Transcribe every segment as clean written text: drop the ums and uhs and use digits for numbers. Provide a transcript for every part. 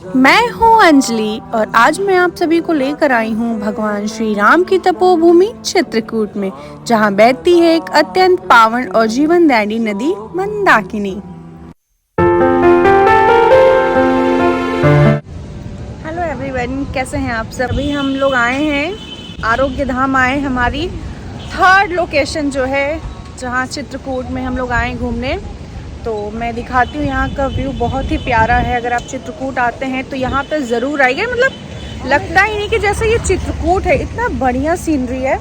मैं हूँ अंजलि और आज मैं आप सभी को लेकर आई हूँ भगवान श्री राम की तपोभूमि चित्रकूट में, जहाँ बहती है एक अत्यंत पावन और जीवनदायिनी नदी मंदाकिनी। हेलो एवरीवन, कैसे हैं आप सभी। हम लोग आए हैं आरोग्य धाम, आए हमारी थर्ड लोकेशन जो है, जहाँ चित्रकूट में हम लोग आए घूमने। तो मैं दिखाती हूँ, यहाँ का व्यू बहुत ही प्यारा है। अगर आप चित्रकूट आते हैं तो यहाँ पे ज़रूर आइए। मतलब लगता ही नहीं कि जैसे ये चित्रकूट है, इतना बढ़िया सीनरी है।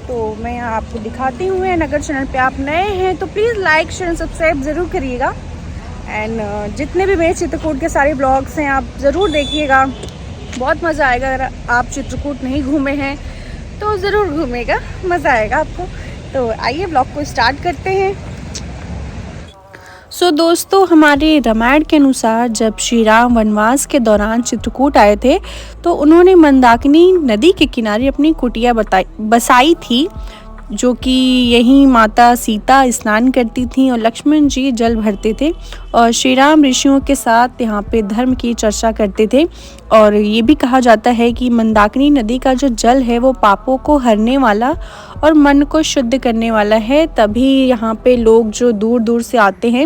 तो मैं यहाँ आपको दिखाती हूँ। एंड अगर चैनल पे आप नए हैं तो प्लीज़ लाइक शेयर सब्सक्राइब ज़रूर करिएगा। एंड जितने भी मेरे चित्रकूट के सारे ब्लॉग्स हैं आप ज़रूर देखिएगा, बहुत मज़ा आएगा। अगर आप चित्रकूट नहीं घूमे हैं तो ज़रूर घूमेगा, मज़ा आएगा आपको। तो आइए ब्लॉग को स्टार्ट करते हैं। दोस्तों, हमारे रामायण के अनुसार जब श्री राम वनवास के दौरान चित्रकूट आए थे तो उन्होंने मंदाकिनी नदी के किनारे अपनी कुटिया बसाई थी, जो कि यहीं माता सीता स्नान करती थी और लक्ष्मण जी जल भरते थे और श्री राम ऋषियों के साथ यहाँ पे धर्म की चर्चा करते थे। और ये भी कहा जाता है कि मंदाकिनी नदी का जो जल है वो पापों को हरने वाला और मन को शुद्ध करने वाला है। तभी यहाँ पे लोग जो दूर दूर से आते हैं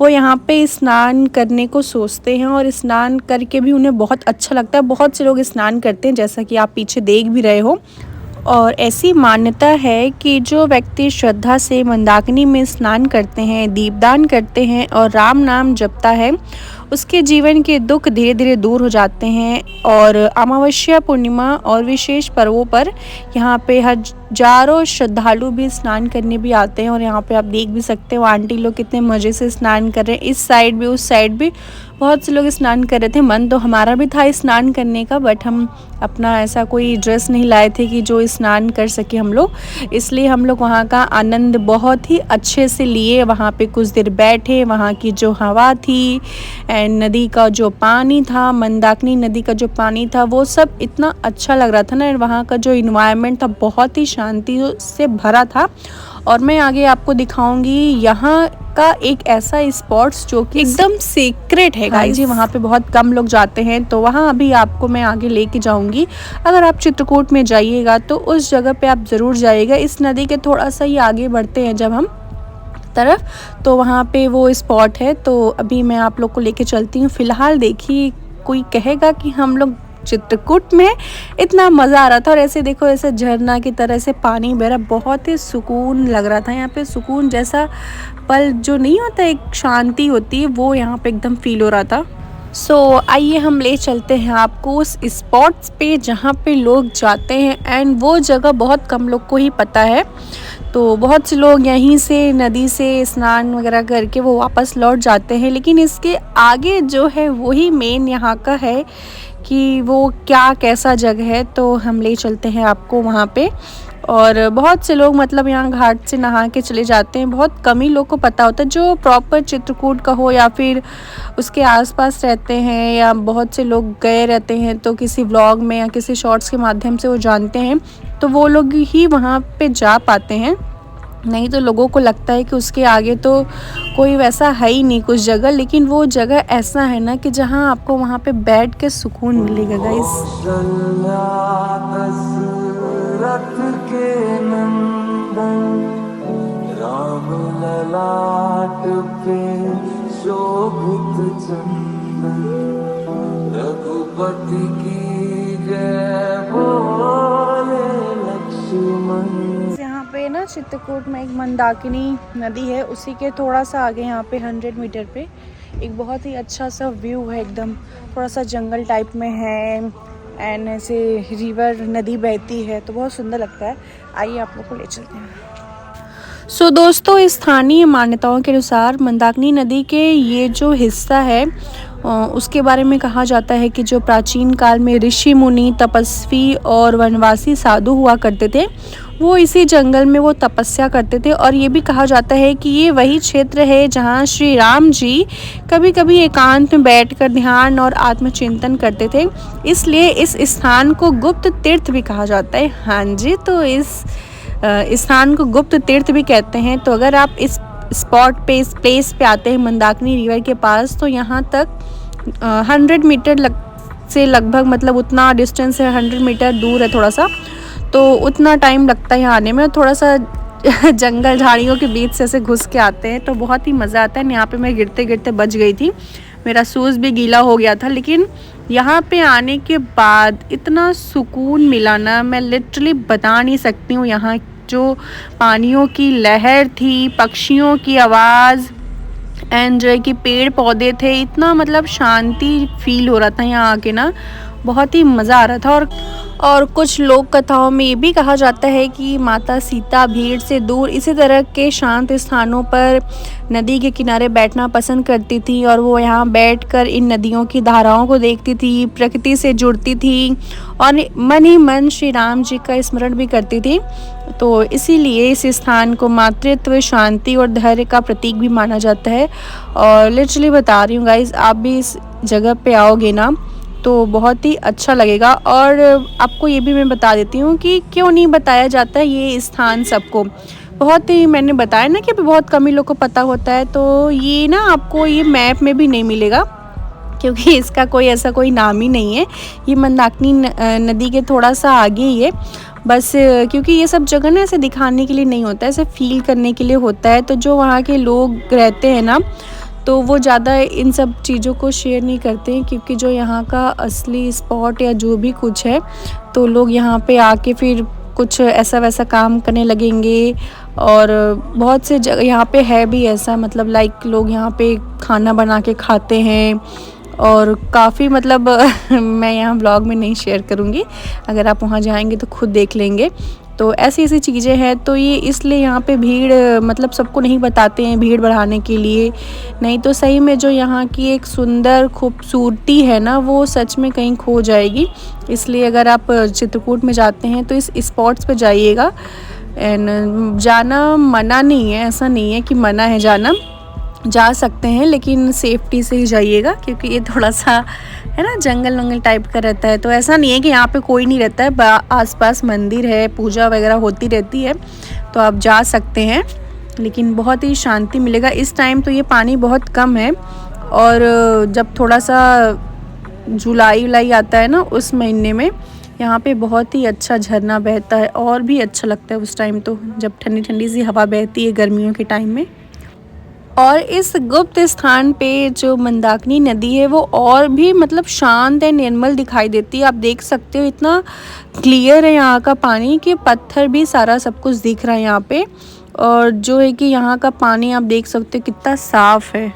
वो यहाँ पे स्नान करने को सोचते हैं और स्नान करके भी उन्हें बहुत अच्छा लगता है। बहुत से लोग स्नान करते हैं, जैसा कि आप पीछे देख भी रहे हो। और ऐसी मान्यता है कि जो व्यक्ति श्रद्धा से मंदाकिनी में स्नान करते हैं, दीपदान करते हैं और राम नाम जपता है, उसके जीवन के दुख धीरे धीरे दूर हो जाते हैं। और अमावस्या, पूर्णिमा और विशेष पर्वों पर यहाँ पे हजारों श्रद्धालु भी स्नान करने भी आते हैं। और यहाँ पे आप देख भी सकते हो आंटी लोग कितने मज़े से स्नान कर रहे हैं। इस साइड भी उस साइड भी बहुत से लोग स्नान कर रहे थे। मन तो हमारा भी था स्नान करने का, बट हम अपना ऐसा कोई ड्रेस नहीं लाए थे कि जो स्नान कर सके हम लोग, इसलिए हम लोग वहाँ का आनंद बहुत ही अच्छे से लिए। वहाँ पे कुछ देर बैठे, वहाँ की जो हवा थी एंड नदी का जो पानी था, मंदाकिनी नदी का जो पानी था, वो सब इतना अच्छा लग रहा था ना। वहाँ का जो इन्वायरमेंट था बहुत ही शांति से भरा था। और मैं आगे आपको दिखाऊंगी यहाँ का एक ऐसा स्पॉट्स जो कि एकदम सीक्रेट है गाइस जी। वहाँ पे बहुत कम लोग जाते हैं, तो वहाँ अभी आपको मैं आगे लेके जाऊंगी। अगर आप चित्रकूट में जाइएगा तो उस जगह पे आप ज़रूर जाइएगा। इस नदी के थोड़ा सा ही आगे बढ़ते हैं जब हम तरफ, तो वहाँ पे वो स्पॉट है। तो अभी मैं आप लोग को लेके चलती हूँ। फ़िलहाल देखिए, कोई कहेगा कि हम लोग चित्रकूट में इतना मज़ा आ रहा था और ऐसे देखो, ऐसे झरना की तरह से पानी बह रहा, बहुत ही सुकून लग रहा था। यहाँ पे सुकून जैसा पल जो नहीं होता, एक शांति होती है, वो यहाँ पे एकदम फील हो रहा था। आइए हम ले चलते हैं आपको उस स्पॉट्स पे जहाँ पे लोग जाते हैं। एंड वो जगह बहुत कम लोग को ही पता है। तो बहुत से लोग यहीं से नदी से स्नान वगैरह करके वो वापस लौट जाते हैं, लेकिन इसके आगे जो है वही मेन यहाँ का है कि वो क्या कैसा जगह है। तो हम ले चलते हैं आपको वहाँ पे। और बहुत से लोग मतलब यहाँ घाट से नहा के चले जाते हैं। बहुत कम ही लोग को पता होता है जो प्रॉपर चित्रकूट का हो या फिर उसके आसपास रहते हैं, या बहुत से लोग गए रहते हैं तो किसी व्लॉग में या किसी शॉर्ट्स के माध्यम से वो जानते हैं, तो वो लोग ही वहाँ पे जा पाते हैं। नहीं तो लोगों को लगता है कि उसके आगे तो कोई वैसा है ही नहीं कुछ जगह। लेकिन वो जगह ऐसा है ना कि जहाँ आपको वहाँ पे बैठ के सुकून मिलेगा गाइस। रथ के नंदन राम ललाट पे शोभित चंदन, रघुपति की जय बोले लक्ष्मण। यहाँ पे ना चित्रकूट में एक मंदाकिनी नदी है, उसी के थोड़ा सा आगे यहाँ पे 100 मीटर पे एक बहुत ही अच्छा सा व्यू है। एकदम थोड़ा सा जंगल टाइप में है एंड ऐसे रिवर नदी बहती है, तो बहुत सुंदर लगता है। आइए आप लोग को ले चलते हैं। दोस्तों, स्थानीय मान्यताओं के अनुसार मंदाकिनी नदी के ये जो हिस्सा है उसके बारे में कहा जाता है कि जो प्राचीन काल में ऋषि मुनि, तपस्वी और वनवासी साधु हुआ करते थे, वो इसी जंगल में वो तपस्या करते थे। और ये भी कहा जाता है कि ये वही क्षेत्र है जहाँ श्री राम जी कभी कभी एकांत में बैठकर ध्यान और आत्मचिंतन करते थे। इसलिए इस स्थान को गुप्त तीर्थ भी कहा जाता है। हाँ जी, तो इस स्थान को गुप्त तीर्थ भी कहते हैं। तो अगर आप इस स्पॉट पे, इस प्लेस पे आते हैं मंदाकिनी रिवर के पास, तो यहाँ तक 100 मीटर से लगभग, मतलब उतना डिस्टेंस है, 100 मीटर दूर है थोड़ा सा, तो उतना टाइम लगता है यहाँ आने में। थोड़ा सा जंगल झाड़ियों के बीच से ऐसे घुस के आते हैं तो बहुत ही मज़ा आता है। यहाँ पे मैं गिरते गिरते बच गई थी, मेरा शूज़ भी गीला हो गया था, लेकिन यहाँ पे आने के बाद इतना सुकून मिला ना, मैं लिटरली बता नहीं सकती हूँ। यहाँ जो पानियों की लहर थी, पक्षियों की आवाज़ एंड जो है कि पेड़ पौधे थे, इतना मतलब शांति फील हो रहा था यहाँ आके ना, बहुत ही मज़ा आ रहा था। और कुछ लोक कथाओं में ये भी कहा जाता है कि माता सीता भीड़ से दूर इसी तरह के शांत स्थानों पर नदी के किनारे बैठना पसंद करती थी, और वो यहाँ बैठकर इन नदियों की धाराओं को देखती थी, प्रकृति से जुड़ती थी और मन ही मन श्री राम जी का स्मरण भी करती थी। तो इसीलिए इस स्थान को मातृत्व, शांति और धैर्य का प्रतीक भी माना जाता है। और लिटरली बता रही हूँ गाइस, आप भी इस जगह पे आओगे ना तो बहुत ही अच्छा लगेगा। और आपको ये भी मैं बता देती हूँ कि क्यों नहीं बताया जाता है ये स्थान सबको। बहुत ही, मैंने बताया ना कि अभी बहुत कम ही लोग को पता होता है, तो ये ना आपको ये मैप में भी नहीं मिलेगा, क्योंकि इसका कोई ऐसा कोई नाम ही नहीं है। ये मंदाकिनी नदी के थोड़ा सा आगे ही है बस, क्योंकि ये सब जगह ना ऐसे दिखाने के लिए नहीं होता है, ऐसे फील करने के लिए होता है। तो जो वहाँ के लोग रहते हैं ना, तो वो ज़्यादा इन सब चीज़ों को शेयर नहीं करते हैं, क्योंकि जो यहाँ का असली स्पॉट या जो भी कुछ है, तो लोग यहाँ पे आके फिर कुछ ऐसा वैसा काम करने लगेंगे। और बहुत से जगह यहाँ पे है भी ऐसा, मतलब लाइक लोग यहाँ पे खाना बना के खाते हैं, और काफ़ी मतलब मैं यहाँ ब्लॉग में नहीं शेयर करूँगी, अगर आप वहाँ जाएंगे तो खुद देख लेंगे। तो ऐसी ऐसी चीज़ें हैं, तो ये इसलिए यहाँ पे भीड़ मतलब सबको नहीं बताते हैं, भीड़ बढ़ाने के लिए नहीं, तो सही में जो यहाँ की एक सुंदर खूबसूरती है ना, वो सच में कहीं खो जाएगी। इसलिए अगर आप चित्रकूट में जाते हैं तो इस स्पॉट्स पे जाइएगा। एंड जाना मना नहीं है, ऐसा नहीं है कि मना है जाना, जा सकते हैं, लेकिन सेफ्टी से ही जाइएगा, क्योंकि ये थोड़ा सा है ना जंगल वंगल टाइप का रहता है। तो ऐसा नहीं है कि यहाँ पे कोई नहीं रहता है, आसपास मंदिर है, पूजा वगैरह होती रहती है, तो आप जा सकते हैं, लेकिन बहुत ही शांति मिलेगा। इस टाइम तो ये पानी बहुत कम है, और जब थोड़ा सा जुलाई उलाई आता है ना, उस महीने में यहाँ पे बहुत ही अच्छा झरना बहता है, और भी अच्छा लगता है उस टाइम, तो जब ठंडी ठंडी सी हवा बहती है गर्मियों के टाइम में। और इस गुप्त स्थान पे जो मंदाकिनी नदी है वो और भी मतलब शांत है, निर्मल दिखाई देती है। आप देख सकते हो इतना क्लियर है यहाँ का पानी कि पत्थर भी सारा सब कुछ दिख रहा है यहाँ पे, और जो है कि यहाँ का पानी आप देख सकते हो कितना साफ़ है।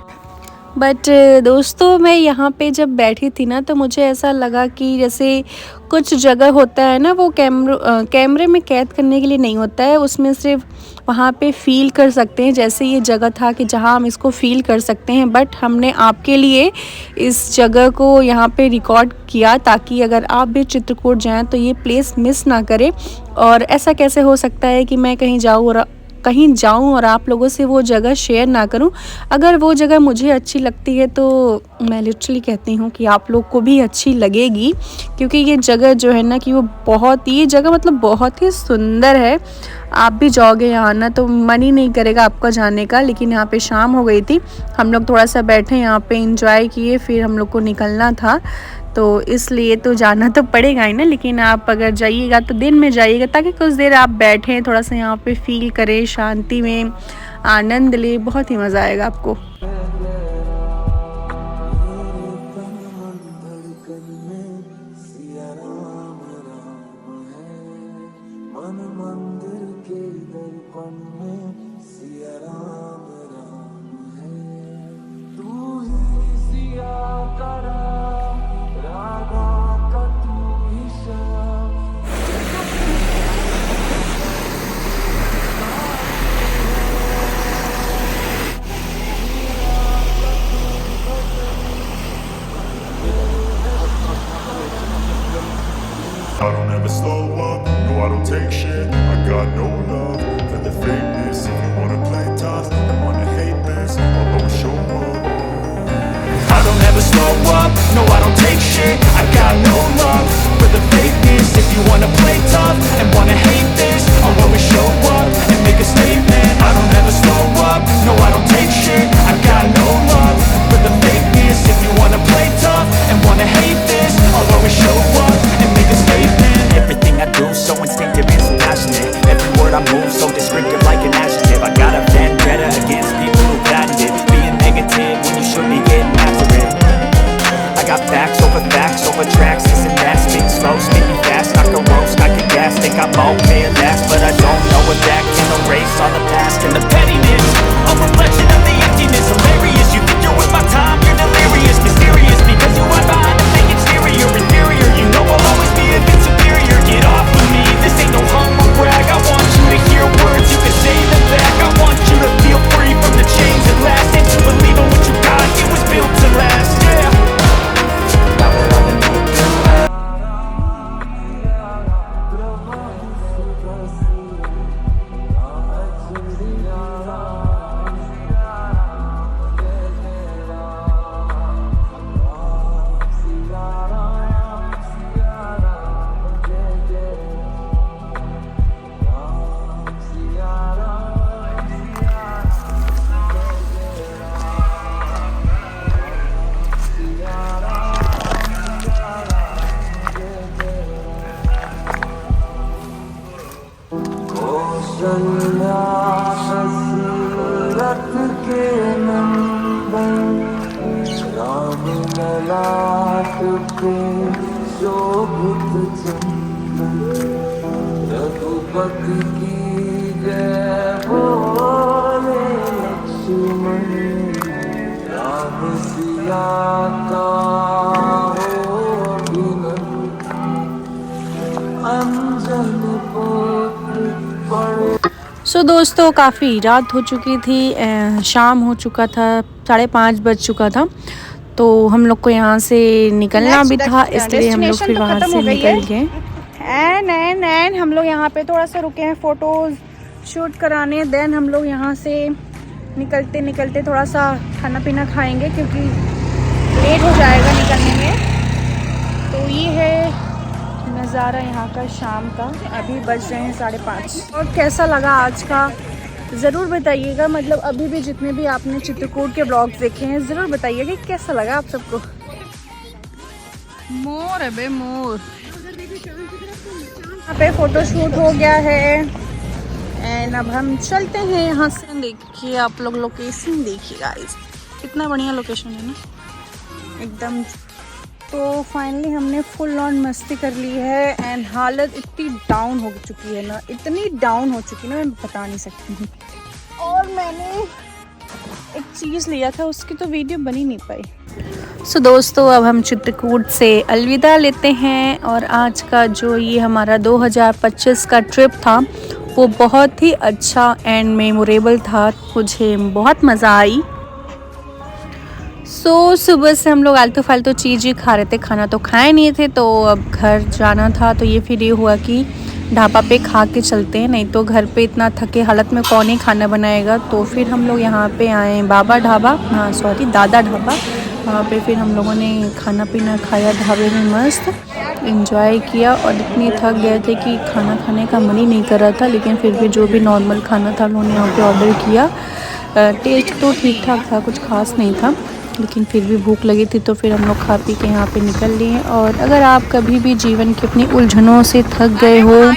बट दोस्तों, मैं यहाँ पे जब बैठी थी ना, तो मुझे ऐसा लगा कि जैसे कुछ जगह होता है ना, वो कैमरे में कैद करने के लिए नहीं होता है, उसमें सिर्फ वहाँ पे फ़ील कर सकते हैं। जैसे ये जगह था कि जहाँ हम इसको फ़ील कर सकते हैं, बट हमने आपके लिए इस जगह को यहाँ पे रिकॉर्ड किया, ताकि अगर आप भी चित्रकूट जाएं तो ये प्लेस मिस ना करें। और ऐसा कैसे हो सकता है कि मैं कहीं जाऊँ और आप लोगों से वो जगह शेयर ना करूं। अगर वो जगह मुझे अच्छी लगती है तो मैं लिटरली कहती हूँ कि आप लोग को भी अच्छी लगेगी, क्योंकि ये जगह जो है ना कि वो ये जगह मतलब बहुत ही सुंदर है। आप भी जाओगे यहाँ ना तो मन ही नहीं करेगा आपका जाने का। लेकिन यहाँ पे शाम हो गई थी, हम लोग थोड़ा सा बैठे यहाँ पे एंजॉय किए, फिर हम लोग को निकलना था, तो इसलिए तो जाना तो पड़ेगा ही ना। लेकिन आप अगर जाइएगा तो दिन में जाइएगा, ताकि कुछ देर आप बैठें, थोड़ा सा यहाँ पे फील करें, शांति में आनंद ले, बहुत ही मज़ा आएगा आपको। I don't ever slow up, no I don't take shit. I got no love for the fakeness. If you wanna play tough and wanna hate this, I'll always show up. I don't ever slow up, no I don't take shit. I got no love for the fakeness. If you wanna play tough and wanna hate this, I'll always show up and make a statement. I don't ever slow up, no I don't take shit. I got no love for the fakeness. If you wanna play tough facts over tracks. Isn't that speak slow, speaking fast? I can roast, I can gas, think I'm okay at last, but I don't know if that can erase all the past and the pettiness. A reflection of the emptiness, hilarious. You think you're with my time, you're delirious, mysterious, because you hide behind a fake exterior, inferior. You know I'll always be a bit superior. Get off of me, this ain't no humble brag. I want you to hear words, you can say them back. I want you to feel free from the chains at last, and to believe in what you got, it was built to last, yeah. Now that I've been Raghupati की जय बोले लक्ष्मण राम सिया का हो विनती अंजन पुत्र पड़े। सो दोस्तों काफ़ी रात हो चुकी थी, शाम हो चुका था, 5:30 बज चुका था। तो हम लोग को यहाँ से निकलना भी था, इसलिए हम लोग फिर वहाँ से निकल गए। एंड हम लोग यहाँ पे थोड़ा सा रुके हैं फ़ोटोज़ शूट कराने। देन हम लोग यहाँ से निकलते निकलते थोड़ा सा खाना पीना खाएंगे, क्योंकि लेट हो जाएगा निकलने में। तो ये है नज़ारा यहाँ का शाम का। अभी बज रहे हैं 5:30। और कैसा लगा आज का ज़रूर बताइएगा। मतलब अभी भी जितने भी आपने चित्रकूट के ब्लॉग्स देखे हैं, ज़रूर बताइएगा कि कैसा लगा आप सबको। मोर है बे मोर। यहाँ पे फ़ोटो शूट हो गया है एंड अब हम चलते हैं यहाँ से। देखिए आप लोग लोकेशन देखिए गाइस, कितना बढ़िया लोकेशन है ना एकदम। तो फाइनली हमने फुल ऑन मस्ती कर ली है एंड हालत इतनी डाउन हो चुकी है ना, इतनी डाउन हो चुकी है ना, मैं बता नहीं सकती हूँ। और मैंने एक चीज़ लिया था, उसकी तो वीडियो बनी नहीं पाई। सो दोस्तों अब हम चित्रकूट से अलविदा लेते हैं। और आज का जो ये हमारा 2025 का ट्रिप था वो बहुत ही अच्छा एंड मेमोरेबल था, मुझे बहुत मज़ा आई। सुबह से हम लोग आलतू फालतू चीज़ खा रहे थे, खाना तो खाए नहीं थे। तो अब घर जाना था, तो ये फिर ये हुआ कि ढाबा पे खा के चलते हैं, नहीं तो घर पे इतना थके हालत में कौन ही खाना बनाएगा। तो फिर हम लोग यहाँ पे आए बाबा ढाबा, दादा ढाबा। वहाँ पे फिर हम लोगों ने खाना पीना खाया, ढाबे में मस्त एंजॉय किया। और इतनी थक गए थे कि खाना खाने का मन ही नहीं कर रहा था, लेकिन फिर भी जो भी नॉर्मल खाना था हम लोगों ने यहाँ पे ऑर्डर किया। टेस्ट तो ठीक ठाक था, कुछ खास नहीं था, लेकिन फिर भी भूख लगी थी तो फिर हम लोग खा पी के यहाँ पे निकल लिए। और अगर आप कभी भी जीवन की अपनी उलझनों से थक गए हो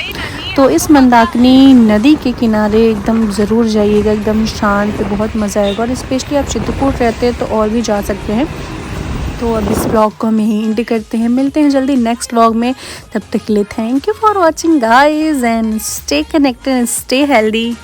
तो इस मंदाकिनी नदी के किनारे एकदम ज़रूर जाइएगा, एकदम शांत, बहुत मज़ा आएगा। और स्पेशली आप चित्रकूट रहते हैं तो और भी जा सकते हैं। तो अब इस व्लॉग को हम यहीं एंड करते हैं, मिलते हैं जल्दी नेक्स्ट व्लॉग में। तब तक के लिए thank you for watching guys and stay connected and stay healthy.